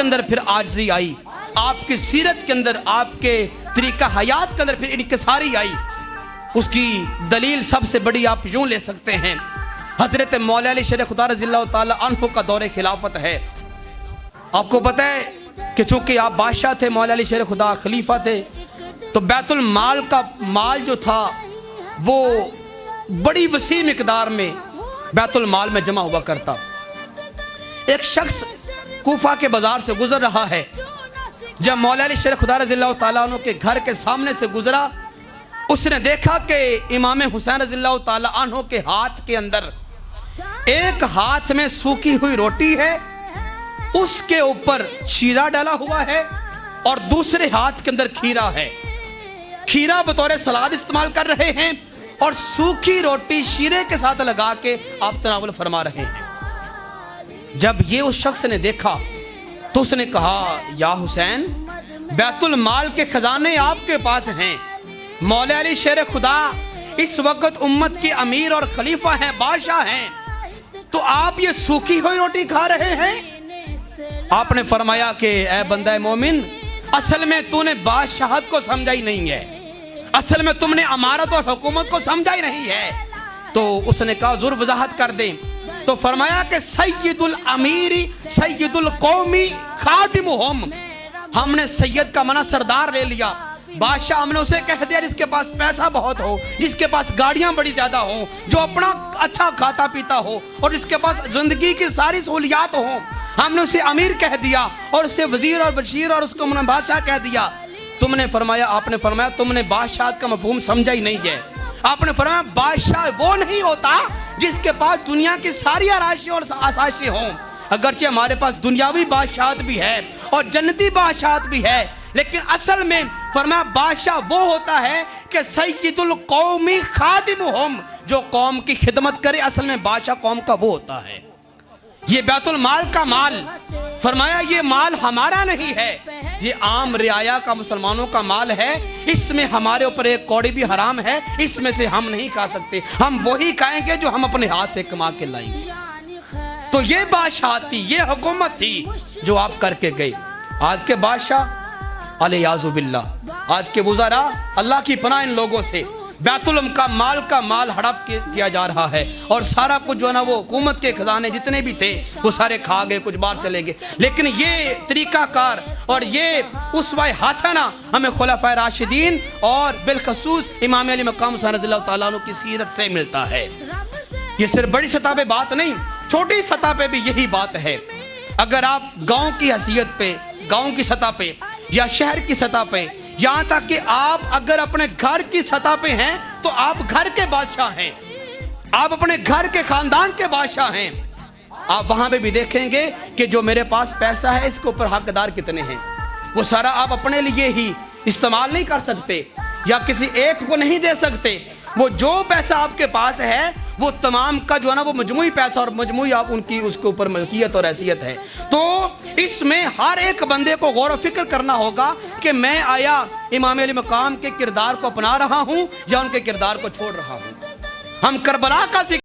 اندر پھر عاجزی آئی، آپ کی سیرت کے اندر، آپ کے طریقہ حیات کے اندر پھر انکساری آئی۔ اس کی دلیل سب سے بڑی آپ یوں لے سکتے ہیں، حضرت مولا علی شیر خدا رضی اللہ تعالی عنہ کا دور خلافت ہے۔ آپ کو پتہ ہے کہ چونکہ آپ بادشاہ تھے، مولا علی شیر خدا خلیفہ تھے، تو بیت المال کا مال جو تھا وہ بڑی وسیع مقدار میں بیت المال میں جمع ہوا کرتا۔ ایک شخص کوفہ کے بازار سے گزر رہا ہے، جب مولا علی شیر خدا رضی اللہ تعالیٰ عنہ کے گھر کے سامنے سے گزرا، اس نے دیکھا کہ امام حسین رضی اللہ تعالیٰ عنہ کے ہاتھ کے اندر ایک ہاتھ میں سوکھی ہوئی روٹی ہے، اس کے اوپر شیرہ ڈالا ہوا ہے، اور دوسرے ہاتھ کے اندر کھیرا ہے۔ کھیرا بطور سلاد استعمال کر رہے ہیں، اور سوکھی روٹی شیرے کے ساتھ لگا کے آپ تناول فرما رہے ہیں۔ جب یہ اس شخص نے دیکھا تو اس نے کہا، یا حسین، بیت المال کے خزانے آپ کے پاس ہیں، مولا علی شیر خدا اس وقت امت کی امیر اور خلیفہ ہیں، بادشاہ ہیں، تو آپ یہ سوکھی ہوئی روٹی کھا رہے ہیں؟ آپ نے فرمایا کہ اے بندہ مومن، اصل میں تو نے بادشاہت کو سمجھا ہی نہیں ہے، اصل میں تم نے امارت اور حکومت کو سمجھا ہی نہیں ہے۔ تو اس نے کہا ضرور وضاحت کر دیں، تو فرمایا کہ سید الامیری سید القومی خادمہم، ہم نے سید کا منع سردار لے لیا، بادشاہ ہم نے اسے کہہ دیا جس کے پاس پیسہ بہت ہو، جس کے پاس گاڑیاں بڑی زیادہ ہوں، جو اپنا اچھا کھاتا پیتا ہو، اور جس کے پاس زندگی کی ساری سہولیات ہوں، ہم نے اسے امیر کہہ دیا، اور اسے وزیر اور بشیر اور اس کو بادشاہ کہہ دیا۔ تم نے فرمایا، آپ نے فرمایا تم نے بادشاہت کا مفہوم سمجھا ہی نہیں ہے۔ آپ نے فرمایا بادشاہ وہ نہیں ہوتا جس کے پاس دنیا کی ساری آرائشیں اور آسائشیں ہوں، اگرچہ ہمارے پاس دنیاوی بادشاہت بھی ہے اور جنتی بادشاہت بھی ہے، لیکن اصل میں فرمایا بادشاہ وہ ہوتا ہے کہ سید القومی خادمہم، جو قوم کی خدمت کرے، اصل میں بادشاہ قوم کا وہ ہوتا ہے۔ یہ بیت المال کا مال، فرمایا یہ مال ہمارا نہیں ہے، یہ عام رعایا کا، مسلمانوں کا مال ہے، اس میں ہمارے اوپر ایک کوڑی بھی حرام ہے، اس میں سے ہم نہیں کھا سکتے، ہم وہی کھائیں گے جو ہم اپنے ہاتھ سے کما کے لائیں گے۔ تو یہ بادشاہت تھی، یہ حکومت تھی جو آپ کر کے گئے۔ آج کے بادشاہ علیہ باللہ، آج کے وزراء، اللہ کی پناہ ان لوگوں سے، بیت المال کا مال ہڑپ کیا جا رہا ہے، اور سارا کچھ جو ہے نا وہ حکومت کے خزانے جتنے بھی تھے وہ سارے کھا گئے، کچھ باہر چلے گئے۔ لیکن یہ طریقہ کار اور یہ اسوہ حسنہ ہمیں خلفائے راشدین اور بالخصوص امام علی مقام حسین رضی اللہ تعالیٰ عنہ کی سیرت سے ملتا ہے۔ یہ صرف بڑی سطح پہ بات نہیں، چھوٹی سطح پہ بھی یہی بات ہے۔ اگر آپ گاؤں کی حیثیت پہ، گاؤں کی سطح پہ یا شہر کی سطح پہ، یہاں تک کہ آپ اگر اپنے گھر کی سطح پہ ہیں تو آپ گھر کے بادشاہ ہیں، آپ اپنے گھر کے خاندان کے بادشاہ ہیں، آپ وہاں پہ بھی دیکھیں گے کہ جو میرے پاس پیسہ ہے اس کے اوپر حقدار کتنے ہیں، وہ سارا آپ اپنے لیے ہی استعمال نہیں کر سکتے یا کسی ایک کو نہیں دے سکتے، وہ جو پیسہ آپ کے پاس ہے وہ تمام کا جو ہے نا وہ مجموعی پیسہ اور مجموعی آپ ان کی اس کے اوپر ملکیت اور حیثیت ہے۔ تو اس میں ہر ایک بندے کو غور و فکر کرنا ہوگا کہ میں آیا امام علی مقام کے کردار کو اپنا رہا ہوں یا ان کے کردار کو چھوڑ رہا ہوں۔ ہم کربلا کا